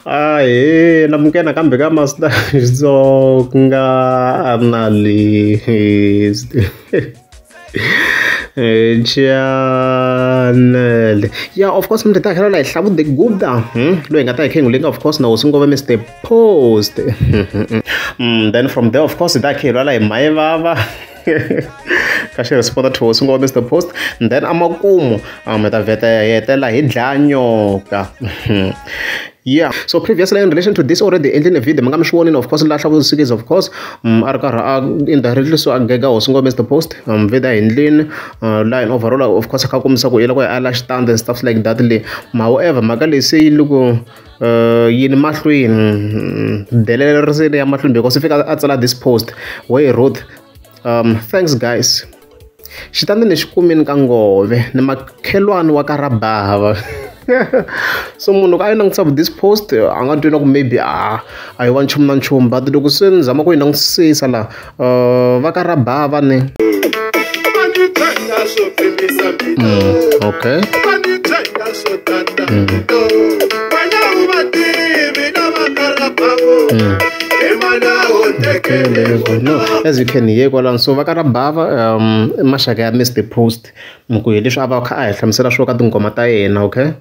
Ahee, namkena kambe ka Master Xitsonga analyst. Channel. Yeah, of course, mntu takhe la ihlabu de Gupta. Lo ngata ikhe ngulink of course no singove Mr. Post. Then from there of course takhe la Mayevava. Kahle respond to singove Mr. Post. Then amakumu meta veta yetela hi dlanyoka. Yeah, so previously in relation to this already in the video, I'm sure of course last of the series of course indirectly so agega osungo Mr. Post video in line overall of course akakumisa ku ela ku ala stand and stuff like that le. However magali say lugo yini mahlweni delele resele ya mahlweni because if I atsala this post where he wrote thanks guys xitandi ni xikumini ka ngove ni makhelwani wa karabava. So munhu ka yinangisa this post anga twina ku maybe I want nchumu na nchumu but loko se ni zama ku yinangisisa la va karabava ni okay. No, as you can hear kwala so va karabava mashaka ya Mr. Post muku hi leswi a va kha a hi hlamusela swo ka tingoma ta yena okay.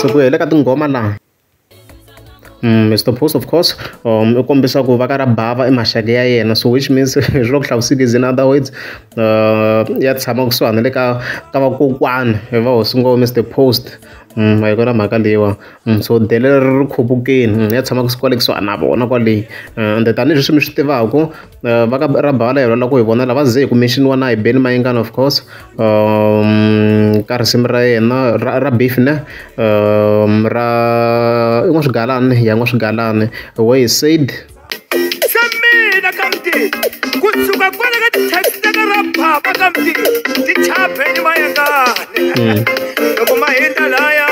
So ku hela ka tingoma la Mr. Post of course u kombisa ku va karabava emashaka ya yena so which means jlo ku hlamusika in other words ya tshama kusuhana le ka vakokwana va hosingo Mr. Post ma yikona mhaka leyiwa so delele ri khupukeni ya tshama kusuhana na vona kwale and tanihileswi mi swi tivaka va karabava la yona loko hi vona lava ze hi ku mention na hi Benny Mayengani of course ka risimu ra yena ra beef ne ra n'waswigalani ya n'waswigalani where he said Samina kamti kusuka kwala ka tithekisi ta karabava kamti ti chapheni Mayengani loko ma hindla laya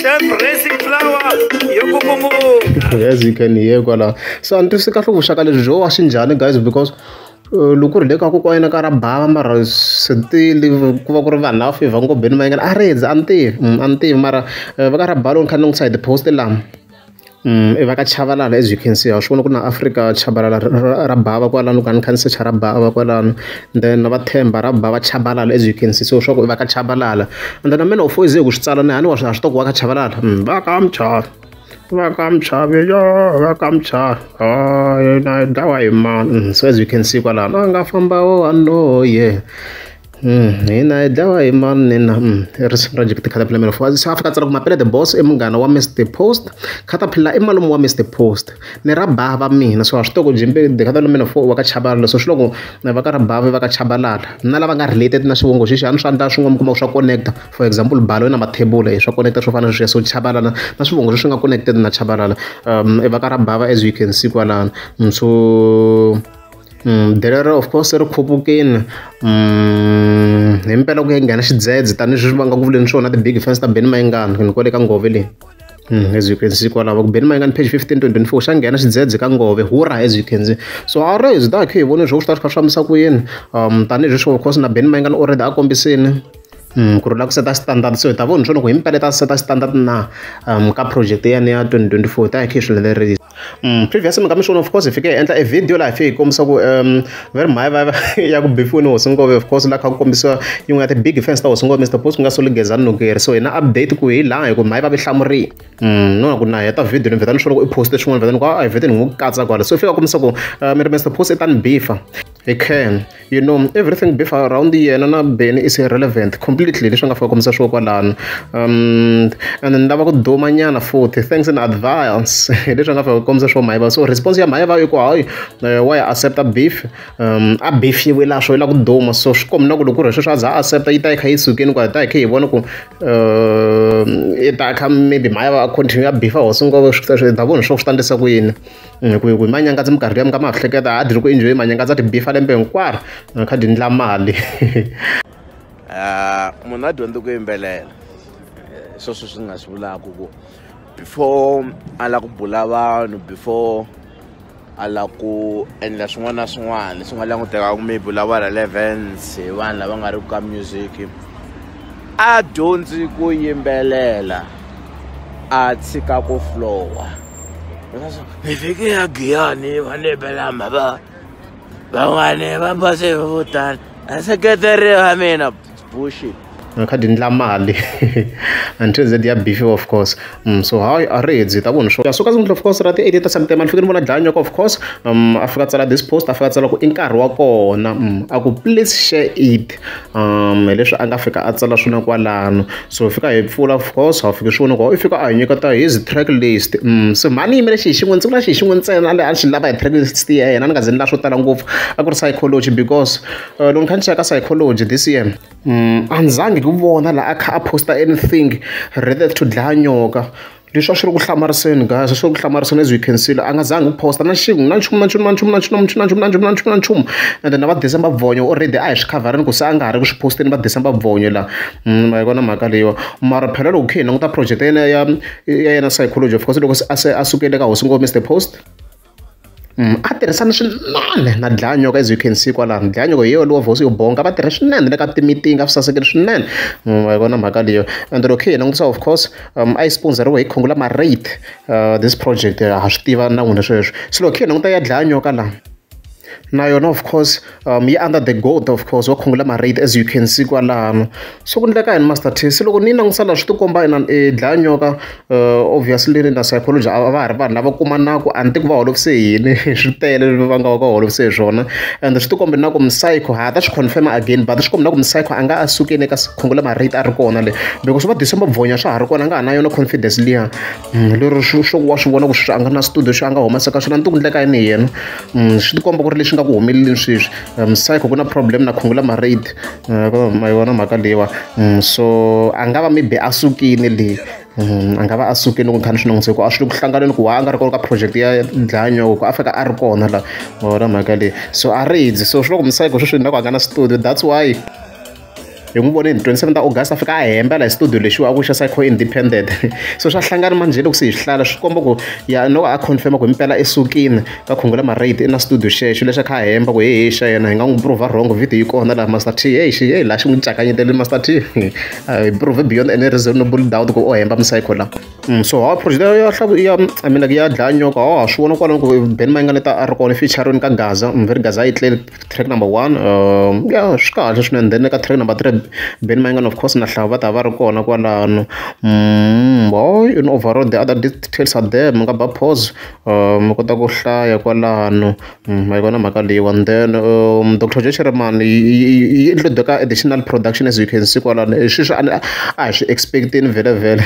embracing flower yo kukumuka. As you can hear kwala so antwisi kahle vuxaka lebyi byo wa xinjhani guys because loko ri le ka kokwana karabava mara sitili ku va ku ri vanhu lava favor ngo Benny Mayengani a ri a ni tivi mara va karabava loko ni kha ni langutisa hi ti-post lama va ka Chabalala as you can see ha swi vona ku na Africa Chabalala ra bava kwalano ka ni kha ni search ra bava kwalano then va Themba ra bava Chabalala as you can see so swa ku va ka Chabalala and then mina ufoyize ku swi tsala na hani wa swi tiva ku va ka Chabalala va ka Mchavi va ka Mchavi yo va ka Mchavi na dawa hi mani so as you can see kwalano a nga famba wo no yeah hina dawa hi mani nina risimu ra Jiki Caterpillar mina for South Africa tsala ku Mapele the boss I munghana wa Mr. Post Caterpillar I malume wa Mr. Post ni ra bava mina so a swi tiva ku Jimbe the Caterpillar mina for wa ka Chabalala so swi loko va ka ra bava va ka Chabalala na lava nga related na xivongo xexi a ni swi endla swin'we mi kuma swa connecta for example Balo na mathebula swa connecta swo fana sweswo Chabalala na swivongo leswi nga connected na Chabalala va ka ra bava as you can see kwalano so delere of course ri khupukeni himpela ku ya nghena xidzedze tanihileswi va nga ku vuleni swona ti-big fans ta Benny Mayengani ni kwale ka ngove leyi as you can see kwalava ku Benny Mayengani page 15 to 24 xa nghena xidzedze ka ngove hurra as you can see so a raise da khe hi vone swo swi ta swi kha swi fambisa ku yini tanihileswi of course na Benny Mayengani already a kombiseni ku ri la ku seta standard so hi ta vona swona ku himpela ta seta standard na ka project yani ya 2024 ta khe swi lerisa previously mi nga mi swona of course hi fike hi endla a video laha hi fike hi kombisa ku very maya ya ku before Hosingove of course la kha ku kombisiwa yin'we ya ti-big fans ta Hosingove Mr. Post ku nga Soligezani Nokeri so hi na update ku hi laha hi ku maya va hlamurile no ku na heta video ni vheta ni swona ku i poste swin'wana vheta ni ku hi vhete ni n'wi katsa kwala so hi fika kombisa ku mi ri Mr. Post i ta ni bifa he can you know everything beef around yena na Benny is irrelevant completely leswi nga fika kombisa swo kwalano and ni lava ku duma nyana futhi thanks in advance leswi nga fika kombisa swo Mayeva so response ya Mayeva i ku hayi why accepta beef a beef yi wela swo ila ku duma so swi komna ku loko ri sweswo a za accepta yi ta kha yi sukeni kwa ta kha yi vona ku ta kha maybe Mayeva a continue beef Hosingove swi ta vona swo swi tandisa ku yini ku manyangadza minkarhi ya mi nga ma hleketa a diri ku enjoy manyangadza ti-beef lembe hinkwaro kha di ndla mali munhu a dyondza ku yimbelela sweswo swi nga swi vulaka ku before a la ku bula vanhu before a la ku endla swin'wana na swin'wana leswi nga languteka ku maybe lava relevance hi vanhu lava nga ri ka music a dyondzi ku yimbelela a tshika ku flowa ni fike ya Giyani va nebelama van'wana va base vo tala a sekretary wa mina bullshit khadi ndla mali until z ya beef of course so how arrange ta vona swo suka of course ra ti 8 ta September ni fike ni vona Dlanyoko of course afika tsala this post afika tsala ku i nkarhi wa kona a ku please share it leswi a nga fika a tsala swona kwalano so fika hi pfula of course a fika swona ku i fika a nyika ta his track list so mani yimele xixin'we ndzi vula xixin'we ntsena le a xi lava hi track list ya yena ni nga zeni la swo tala ngopfu a ku ri psychology because loko ni kha ni cheka psychology this year anzange ku vona la a kha a posta anything related to Dlanyoko leswi a swi ri ku hlamariseni guys swi ri ku hlamariseni as you can see a nga zangi ku posta na xin'we na nchumu and then va December Vonyo already a hi swi coverini ku se a nga ha ri ku swi posteni va December Vonyo la ma yi vona mhaka leyiwa mara phela loko khe hi languta project ya yena psychology of course loko a sukele ka Hosi Ngome Mr Post a tirhisana swinene na Dlanyoko as you can see kwalano Dlanyoko hi yona Hosi yo bonga va tirha swinene le ka ti-meeting a swi sasekeli swinene ma yi vona mhaka leyo and loko hi langutisa of course a yi sponsoriwe hi Khungula Marate this project ha swi tiva na n'wina sweswo se loko hi languta ya Dlanyoko la na yona of course yi under the goat of course wa Khungula Marate as you can see kwalano so ku ndleka yini Master T se loko ni langusa la swi ti komba ina Dlanyoko obviously na psychology a va ha ri vanhu lava kumanaka anti ku va holovise yini swi tele va nga va holovise hi swona and swi ti komba na ku psycho ha ta swi confirm again but swi komba na ku psycho a nga a sukeni eka Khungula Marate a ri kona le because va December Vonya swa ha ri kona a nga ha na yona confidence liya lero swo wa swi vona ku swi a nga na studio swi a nga humesaka swona ni ku ndleka yini hi yena swi ti komba ku ri leswi nga ku humeleleni sweswi psycho ku na problem na Khungula Marate ma yi vona mhaka leyiwa so a nga va maybe a sukini le a nga va a sukini loko ni kha ni swi langutise ku a swi le ku hlanganeni ku a nga ri kona ka project ya Dlanyoko a fika a ri kona la ma vona mhaka leyi so a ridzi so swi loko psycho sweswi na ku a nga na studio that's why hi n'wi vone hi 27 August a fika a hembela hi studio lexiwa a ku xa Psycho Independent so swa hlangana manje loko se hi hlala swi komba ku ya loko a confirma ku impela esukini ka Khungula Marate i na studio xexo lexi a kha a hemba ku hi xa yena hi nga n'wi prove wrong video yi kona laha Master T hey la xi n'wi cakanyetele Master T hi prove beyond any reasonable doubt ku o hemba Psycho la so ha project ya I mean ya Dlanyoko ha swi vona kwalano ku Ben Mayengani ta a ri kona featuring ka Gaza very Gaza yi tlele track number 1 ya swi kahle swinene then ka track number 3 Ben Mayengani of course na Hlava ta va ri kona kwalano in overall the other details are there mi nga ba pause mi kota ku hlaya kwalano ma yi vona mhaka leyiwa and then Dr Joe Shirimani yi include ka additional production as you can see kwalano sweswi a hi swi expectini vhele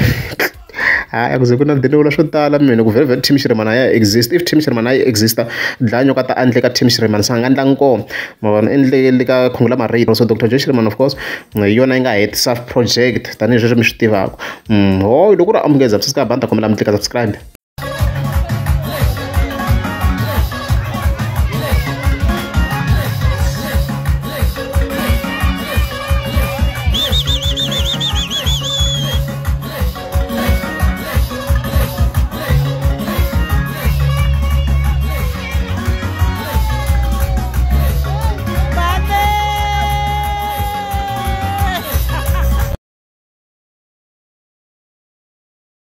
a ku ze ku na dinewula swo tala mina ku vhele Team Shirimani ya exist if Team Shirimani ya exista Dlanyoko ta andle ka Team Shirimani sa nga ndlangi kona ma vona endlele ka Khungula Marate so Dr Joe Shirimani of course yona yi nga hetisa project tanihi sweswi mi swi tivaka loko ku ri amukeza subscribe banda kombela mi tlika subscribe